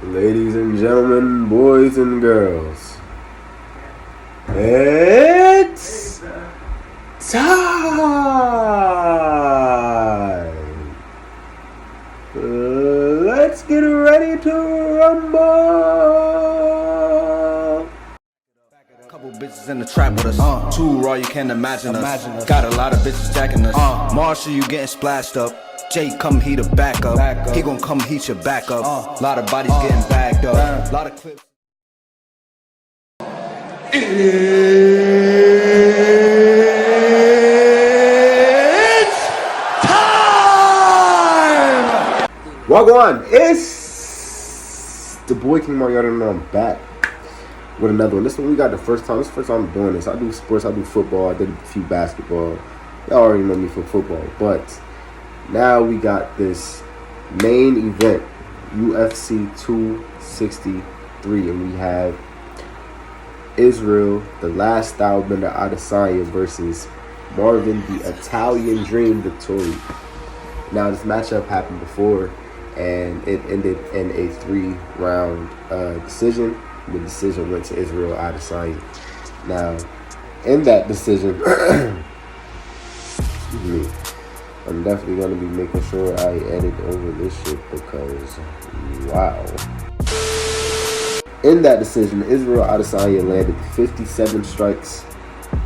Ladies and gentlemen, boys and girls, it's time! Let's get ready to rumble! Couple bitches in the trap with us, too raw you can't imagine us. Got a lot of bitches jacking us. Marshall, you getting splashed up. Jay come heat a back up. He gon' come heat your back up. Lot of bodies getting bagged up. Lot of clips. It's time! Wagwan, it's the boy KvngMarTV, and I'm back with another one. This one we got the first time. This is the first time I'm doing this. I do sports, I do football, I did a few basketball. Y'all already know me for football, but now we got this main event, UFC263, and we have Israel, the last stylebender Adesanya versus Marvin, the Italian Dream Vetorri. Now this matchup happened before, and it ended in a 3-round decision. The decision went to Israel Adesanya. Now, in that decision, excuse me, I'm definitely going to be making sure I edit over this shit because, wow. In that decision, Israel Adesanya landed 57 strikes.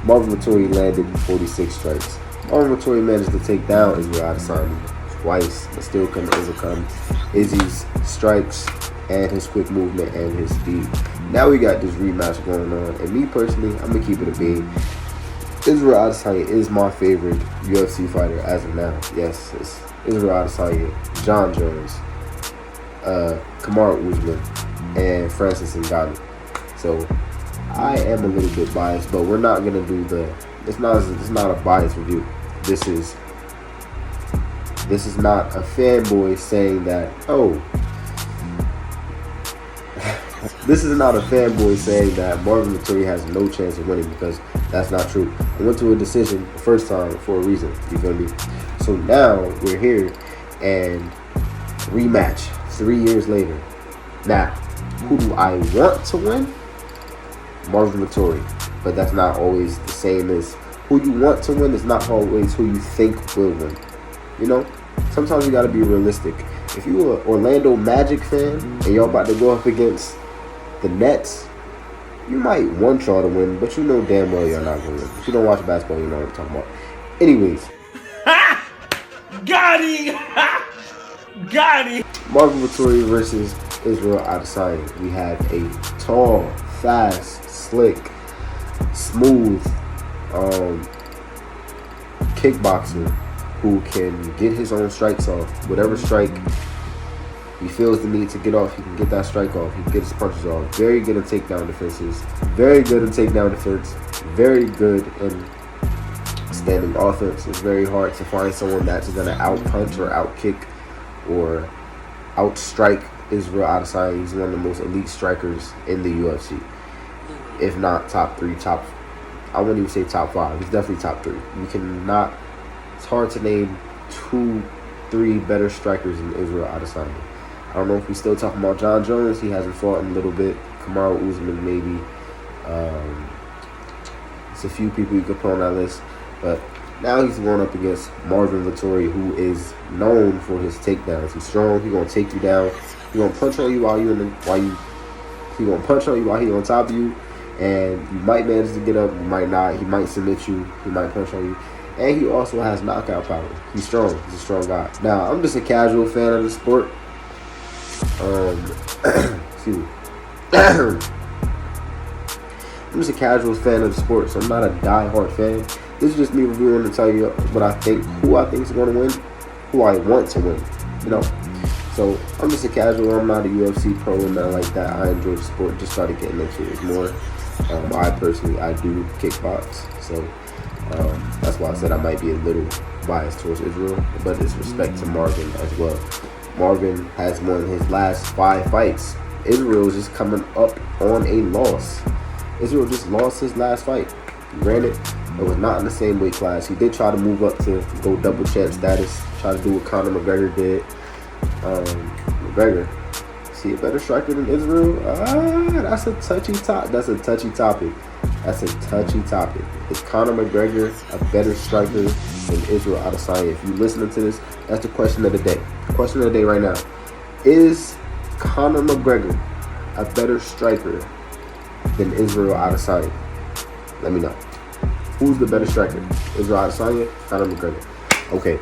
Marvin Vetorri landed 46 strikes. Marvin Vetorri managed to take down Israel Adesanya twice, but still couldn't overcome Izzy's strikes and his quick movement and his speed. Now we got this rematch going on, and me personally, I'm going to keep it a bean. Israel Adesanya is my favorite UFC fighter as of now. Yes, it's Israel Adesanya, John Jones, Kamaru Usman, and Francis Ngannou. So I am a little bit biased, but we're not gonna do it's not a biased review. This is not a fanboy saying that, oh, this is not a fanboy saying that Marvin Vetorri has no chance of winning, because that's not true. I went to a decision the first time for a reason, you feel me? So now we're here and rematch 3 years later. Now, who do I want to win? Marvin Vetorri. But that's not always the same as who you want to win is not always who you think will win. You know? Sometimes you gotta be realistic. If you're an Orlando Magic fan and y'all about to go up against the Nets, you might want y'all to win, but you know damn well you're not going to win. If you don't watch basketball, you know what I'm talking about. Anyways. Got him! Got him! Marvin Vetorri versus Israel Adesanya. We have a tall, fast, slick, smooth kickboxer who can get his own strikes off. Whatever strike he feels the need to get off, he can get that strike off. He can get his punches off. Very good at takedown defenses. Very good at takedown defense. Very good in standing offense. It's very hard to find someone that's going to out-punch or out-kick or out-strike Israel Adesanya. He's one of the most elite strikers in the UFC. If not top 3, I wouldn't even say top 5. He's definitely top 3. It's hard to name 2, 3 better strikers than Israel Adesanya. I don't know if we're still talking about John Jones. He hasn't fought in a little bit. Kamaru Usman, maybe. It's a few people you could put on that list. But now he's going up against Marvin Vetorri, who is known for his takedowns. He's strong. He's going to take you down. He's going to punch on you he's going to punch on you while he's on top of you. And you might manage to get up. You might not. He might submit you. He might punch on you. And he also has knockout power. He's strong. He's a strong guy. Now, I'm just a casual fan of the sport. Excuse me. I'm just a casual fan of the sport, so I'm not a die-hard fan. This is just me reviewing to tell you what I think, who I think is going to win, who I want to win, you know. So I'm just a casual. I'm not a UFC pro and nothing like that. I enjoy the sport. Just started getting into it more. I do kickbox, so that's why I said I might be a little biased towards Israel, but it's respect to Marvin as well. Marvin has won his last 5 fights. Israel is just coming up on a loss. Israel just lost his last fight. Granted, it was not in the same weight class. He did try to move up to go double champ status, try to do what Conor McGregor did. McGregor he a better striker than Israel? That's a touchy topic. That's a touchy topic. Is Conor McGregor a better striker than Israel Adesanya? If you're listening to this, that's the question of the day. Question of the day right now. Is Conor McGregor a better striker than Israel Adesanya? Let me know. Who's the better striker? Israel Adesanya, Conor McGregor. Okay.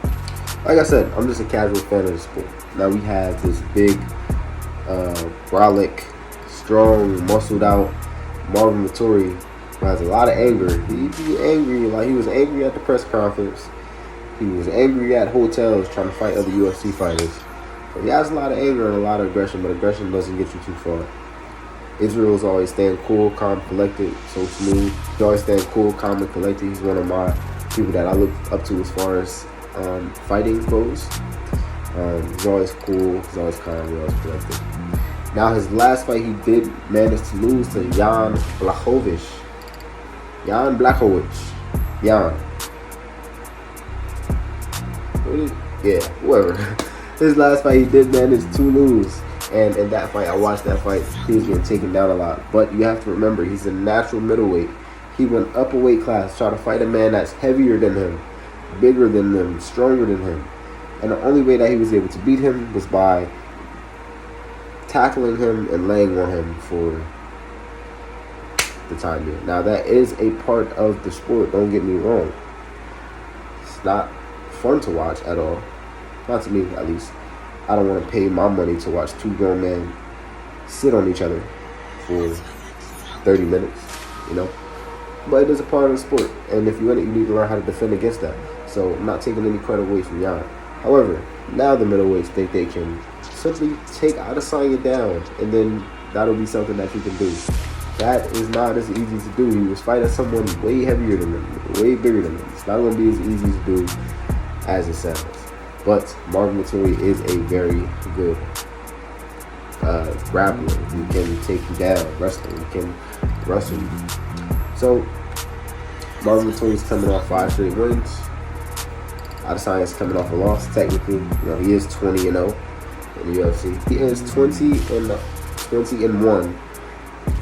Like I said, I'm just a casual fan of the sport. Now we have this big, brolic, strong, muscled out Marvin Vetorri who has a lot of anger. He angry, like he was angry at the press conference. He was angry at hotels trying to fight other UFC fighters. So he has a lot of anger and a lot of aggression, but aggression doesn't get you too far. Israel's always staying cool, calm, collected, so smooth. He's always staying cool, calm, and collected. He's one of my people that I look up to as far as fighting goes. He's always cool, he's always calm, he's always collected. Now his last fight he did manage to lose to Jan Blachowicz. Whoever. His last fight he did manage to lose. And in that fight, I watched that fight, he was getting taken down a lot. But you have to remember, he's a natural middleweight. He went up a weight class, trying to fight a man that's heavier than him, bigger than him, stronger than him. And the only way that he was able to beat him was by tackling him and laying on him for the time being. Now, that is a part of the sport, don't get me wrong. It's not fun to watch at all. Not to me, at least. I don't want to pay my money to watch two grown men sit on each other for 30 minutes, you know? But it is a part of the sport. And if you win it, you need to learn how to defend against that. So I'm not taking any credit away from Jan. However, now the middleweights think they can simply take Adesanya down, and then that'll be something that you can do. That is not as easy to do. He was fighting someone way heavier than him, way bigger than him. It's not going to be as easy to do as it sounds. But Marvin Vetorri is a very good grappler. He can take you down, wrestling. He can wrestle you. So Marvin Vettori's coming off 5 straight wins. Adesanya's coming off a loss. Technically, you know, he is 20-0 in the UFC. He is 20-1,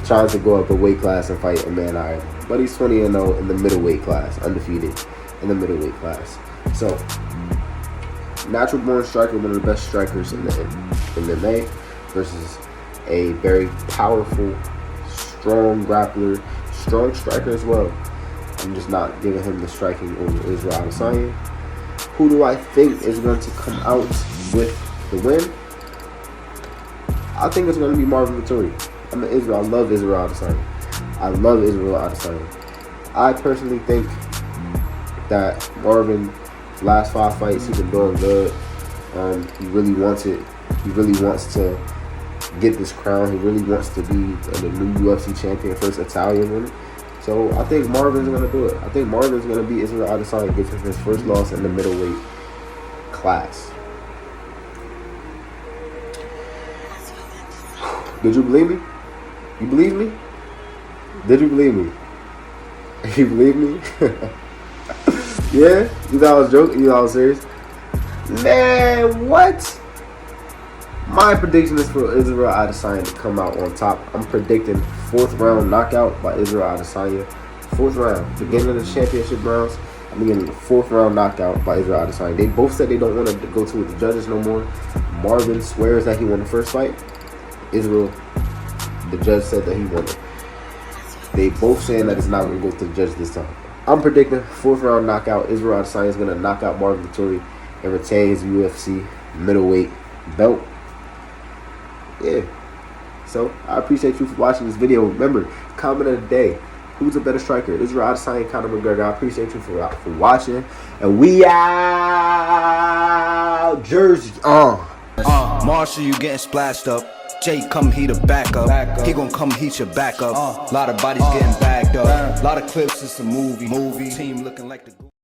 trying to go up a weight class and fight a man Iron. But he's 20-0 in the middleweight class, undefeated in the middleweight class. So, natural born striker, one of the best strikers in the MMA, versus a very powerful, strong grappler, strong striker as well. I'm just not giving him the striking over Israel Adesanya. Who do I think is going to come out with the win? I think it's going to be Marvin Vetorri. I'm an Israel. I love Israel Adesanya. I personally think that Marvin, last 5 fights, he's been doing good. He really wants it. He really wants to get this crown. He really wants to be the new UFC champion, first Italian one. So I think Marvin's going to do it. I think Marvin's going to beat Israel Adesanya, give him his first loss in the middleweight class. Did you believe me? You believe me? Did you believe me? You believe me? Yeah? You thought I was joking? You thought I was serious? Man, what? My prediction is for Israel Adesanya to come out on top. I'm predicting 4th round knockout by Israel Adesanya. 4th round. Beginning of the championship rounds, I'm getting the 4th round knockout by Israel Adesanya. They both said they don't want to go to with the judges no more. Marvin swears that he won the first fight. Israel, the judge said that he won it. They both saying that it's not going to go to the judge this time. I'm predicting 4th round knockout. Israel Adesanya is going to knock out Marvin Vetorri and retain his UFC middleweight belt. Yeah. So, I appreciate you for watching this video. Remember, comment of the day. Who's a better striker? Israel Adesanya, Conor McGregor. I appreciate you for watching. And we out. Jersey. Marshall, you getting splashed up. Jay, come heat a back up. He gon' come heat your back up. Lot of bodies getting bagged up. Lot of clips, it's a movie. Team looking like the